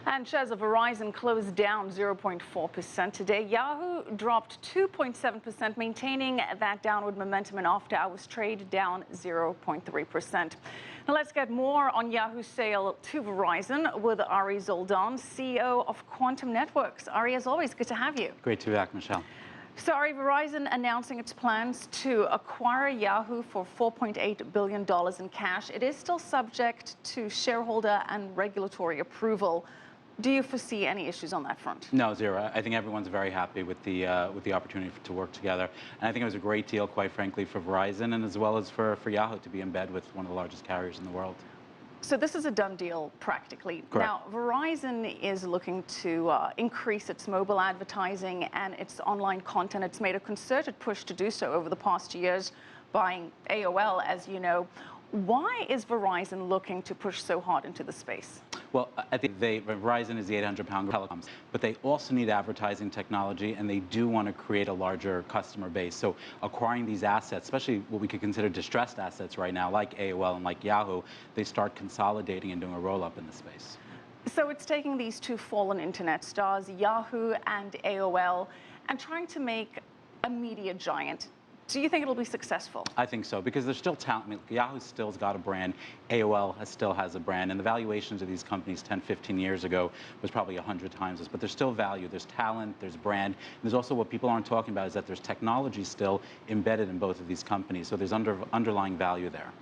And shares of Verizon closed down 0.4% today. Yahoo dropped 2.7%, maintaining that downward momentum in after-hours trade, down 0.3%. Now let's get more on Yahoo's sale to Verizon with Ari Zoldan, CEO of Quantum Networks. Ari, as always, good to have you. Great to be back, Michelle. Sorry, Verizon announcing its plans to acquire Yahoo for $4.8 billion in cash. It is still subject to shareholder and regulatory approval. Do you foresee any issues on that front? No, zero. I think everyone's very happy with the opportunity to work together. And I think it was a great deal, quite frankly, for Verizon and as well as for Yahoo to be in bed with one of the largest carriers in the world. So this is a done deal, practically. Correct. Now, Verizon is looking to increase its mobile advertising and its online content. It's made a concerted push to do so over the past years, buying AOL, as you know. Why is Verizon looking to push so hard into the space? Well, I think Verizon is the 800-pound telecoms, but they also need advertising technology, and they do want to create a larger customer base. So acquiring these assets, especially what we could consider distressed assets right now, like AOL and like Yahoo, they start consolidating and doing a roll-up in the space. So it's taking these two fallen internet stars, Yahoo and AOL, and trying to make a media giant. Do you think it'll be successful? I think so, because there's still talent. I mean, Yahoo still's got a brand. AOL still has a brand. And the valuations of these companies 10, 15 years ago was probably 100 times this. But there's still value. There's talent. There's brand. And there's also what people aren't talking about is that there's technology still embedded in both of these companies. So there's underlying value there.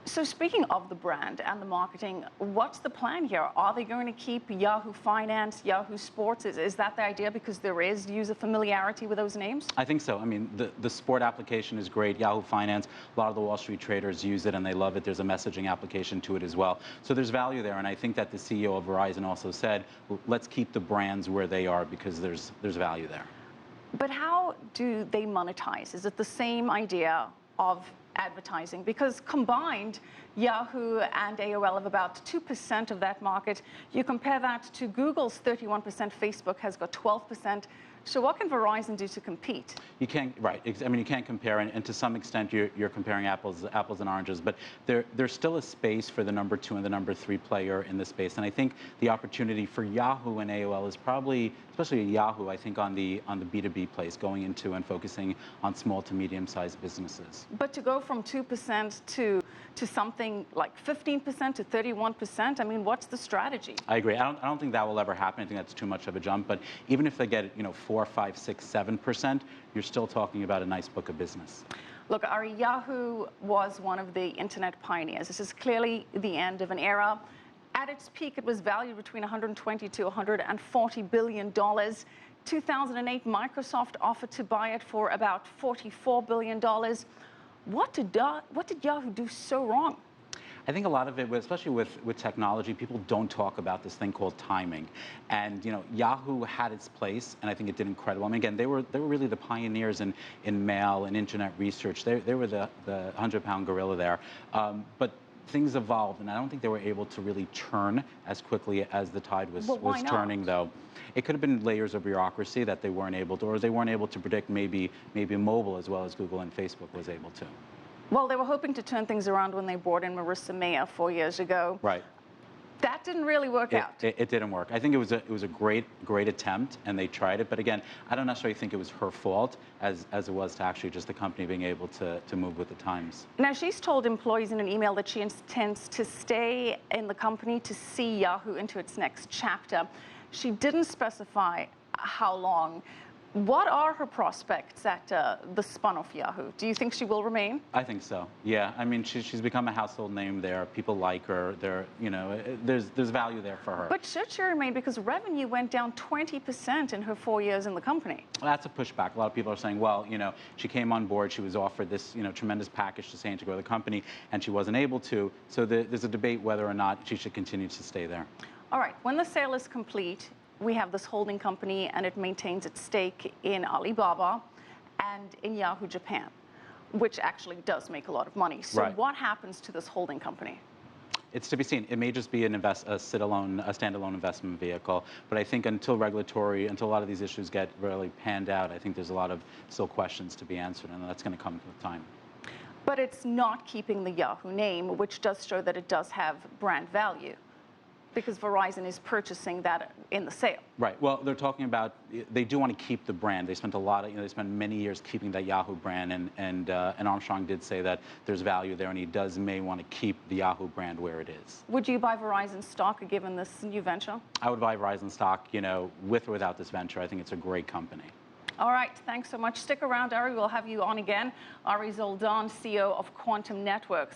So speaking of the brand and the marketing, what's the plan here? Are they going to keep Yahoo Finance, Yahoo Sports? Is that the idea because there is user familiarity with those names? I think so. I mean, the sport application is great. Yahoo Finance, a lot of the Wall Street traders use it and they love it. There's a messaging application to it as well. So there's value there. And I think that the CEO of Verizon also said, well, let's keep the brands where they are because there's value there. But how do they monetize? Is it the same idea of advertising? Because combined, Yahoo and AOL have about 2% of that market. You compare that to Google's 31%, Facebook has got 12%. So what can Verizon do to compete? You can't, right. I mean, you can't compare, and to some extent, you're comparing apples and oranges, but there's still a space for the number 2 and the number 3 player in the space. And I think the opportunity for Yahoo and AOL is probably, especially Yahoo, I think on the B2B place, going into and focusing on small to medium-sized businesses. But to go from 2% to something like 15% to 31%, I mean, what's the strategy? I agree. I don't think that will ever happen. I think that's too much of a jump. But even if they get, 4, 5, 6, 7%, you're still talking about a nice book of business. Look, Ari, Yahoo was one of the internet pioneers. This is clearly the end of an era. At its peak, it was valued between $120 to $140 billion. 2008, Microsoft offered to buy it for about $44 billion. What did Yahoo do so wrong? I think a lot of it, especially with technology, people don't talk about this thing called timing. And Yahoo had its place, and I think it did incredible. I mean, again, they were really the pioneers in mail and internet research. They were the 100-pound gorilla there. But things evolved, and I don't think they were able to really churn as quickly as the tide was turning, though. It could have been layers of bureaucracy that they weren't able to, or they weren't able to predict maybe mobile as well as Google and Facebook was able to. Well, they were hoping to turn things around when they brought in Marissa Mayer 4 years ago. Right. That didn't really work out. It didn't work. I think it was a great attempt, and they tried it. But again, I don't necessarily think it was her fault as it was to actually just the company being able to move with the times. Now, she's told employees in an email that she intends to stay in the company to see Yahoo into its next chapter. She didn't specify how long. What are her prospects at the spun-off Yahoo? Do you think she will remain? I think so. Yeah. I mean, she's become a household name there. People like her. There's value there for her. But should she remain? Because revenue went down 20% in her 4 years in the company. Well, that's a pushback. A lot of people are saying, well, she came on board. She was offered this, tremendous package to stay and to grow the company, and she wasn't able to. So there's a debate whether or not she should continue to stay there. All right. When the sale is complete, we have this holding company, and it maintains its stake in Alibaba and in Yahoo Japan, which actually does make a lot of money. So What happens to this holding company? It's to be seen. It may just be a standalone investment vehicle. But I think until a lot of these issues get really panned out, I think there's a lot of still questions to be answered, and that's going to come with time. But it's not keeping the Yahoo name, which does show that it does have brand value. Because Verizon is purchasing that in the sale. Right. Well, they're talking about they do want to keep the brand. They spent a lot of, they spent many years keeping that Yahoo brand, and Armstrong did say that there's value there, and he may want to keep the Yahoo brand where it is. Would you buy Verizon stock given this new venture? I would buy Verizon stock, with or without this venture. I think it's a great company. All right. Thanks so much. Stick around, Ari. We'll have you on again. Ari Zoldan, CEO of Quantum Networks.